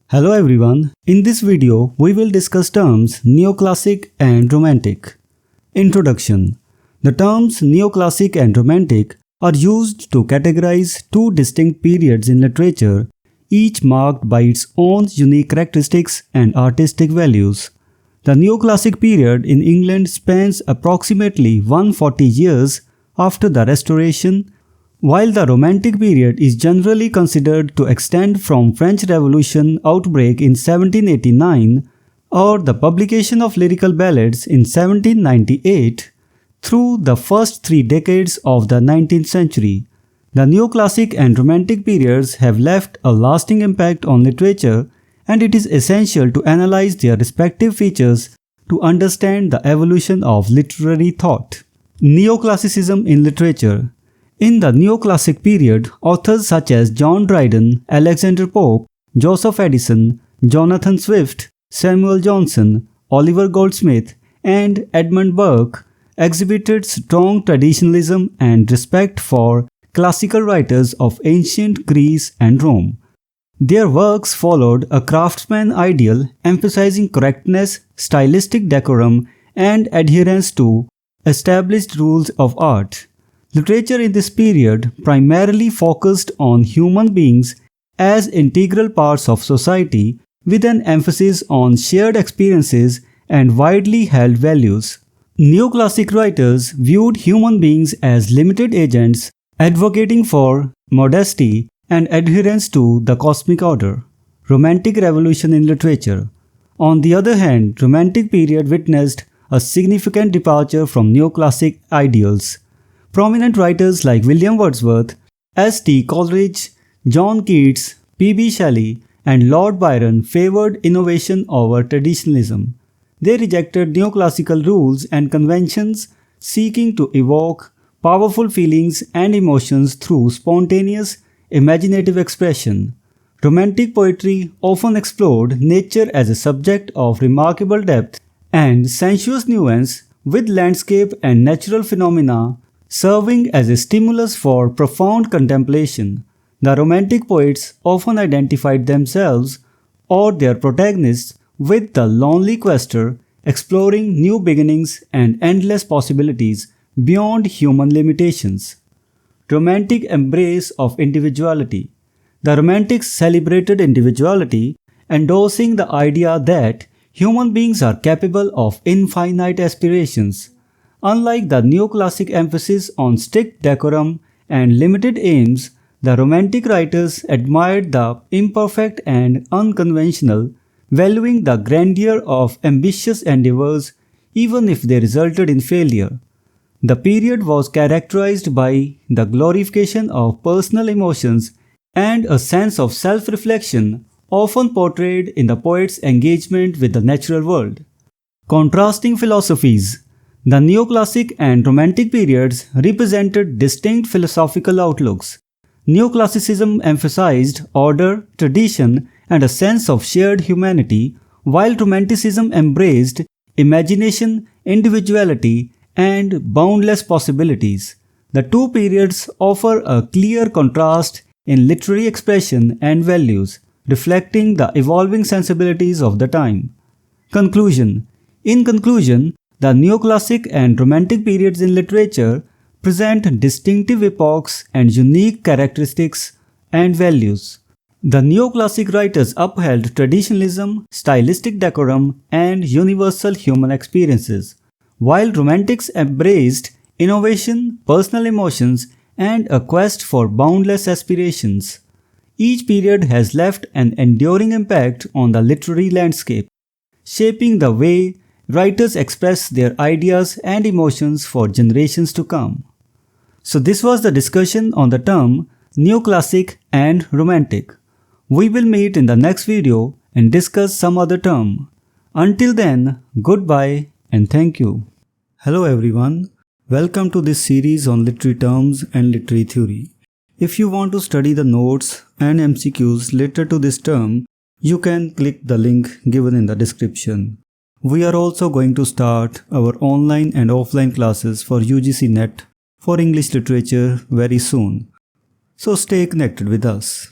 Hello everyone, in this video we will discuss terms Neoclassic and Romantic. Introduction. The terms Neoclassic and Romantic are used to categorize two distinct periods in literature, each marked by its own unique characteristics and artistic values. The Neoclassic period in England spans approximately 140 years after the Restoration, while the Romantic period is generally considered to extend from French Revolution outbreak in 1789 or the publication of lyrical ballads in 1798 through the first 3 decades of the 19th century. The Neoclassic and Romantic periods have left a lasting impact on literature, and it is essential to analyze their respective features to understand the evolution of literary thought. Neoclassicism in literature. In the Neoclassic period, authors such as John Dryden, Alexander Pope, Joseph Addison, Jonathan Swift, Samuel Johnson, Oliver Goldsmith, and Edmund Burke exhibited strong traditionalism and respect for classical writers of ancient Greece and Rome. Their works followed a craftsman ideal emphasizing correctness, stylistic decorum, and adherence to established rules of art. Literature in this period primarily focused on human beings as integral parts of society, with an emphasis on shared experiences and widely held values. Neoclassic writers viewed human beings as limited agents, advocating for modesty and adherence to the cosmic order. Romantic revolution in literature. On the other hand, Romantic period witnessed a significant departure from Neoclassic ideals. Prominent writers like William Wordsworth, S.T. Coleridge, John Keats, P.B. Shelley, and Lord Byron favored innovation over traditionalism. They rejected neoclassical rules and conventions, seeking to evoke powerful feelings and emotions through spontaneous, imaginative expression. Romantic poetry often explored nature as a subject of remarkable depth and sensuous nuance, with landscape and natural phenomena serving as a stimulus for profound contemplation. The Romantic poets often identified themselves or their protagonists with the lonely quester, exploring new beginnings and endless possibilities beyond human limitations. Romantic embrace of individuality. The Romantics celebrated individuality, endorsing the idea that human beings are capable of infinite aspirations. Unlike the Neoclassic emphasis on strict decorum and limited aims, the Romantic writers admired the imperfect and unconventional, valuing the grandeur of ambitious endeavors even if they resulted in failure. The period was characterized by the glorification of personal emotions and a sense of self-reflection often portrayed in the poet's engagement with the natural world. Contrasting philosophies. The Neoclassic and Romantic periods represented distinct philosophical outlooks. Neoclassicism emphasized order, tradition, and a sense of shared humanity, while Romanticism embraced imagination, individuality, and boundless possibilities. The two periods offer a clear contrast in literary expression and values, reflecting the evolving sensibilities of the time. Conclusion. In conclusion, the Neoclassic and Romantic periods in literature present distinctive epochs and unique characteristics and values. The Neoclassic writers upheld traditionalism, stylistic decorum, and universal human experiences, while Romantics embraced innovation, personal emotions, and a quest for boundless aspirations. Each period has left an enduring impact on the literary landscape, shaping the way writers express their ideas and emotions for generations to come. So this was the discussion on the term Neoclassic and Romantic. We will meet in the next video and discuss some other term. Until then, goodbye and thank you. Hello everyone, welcome to this series on literary terms and literary theory. If you want to study the notes and MCQs related to this term, you can click the link given in the description. We are also going to start our online and offline classes for UGC NET for English literature very soon. So stay connected with us.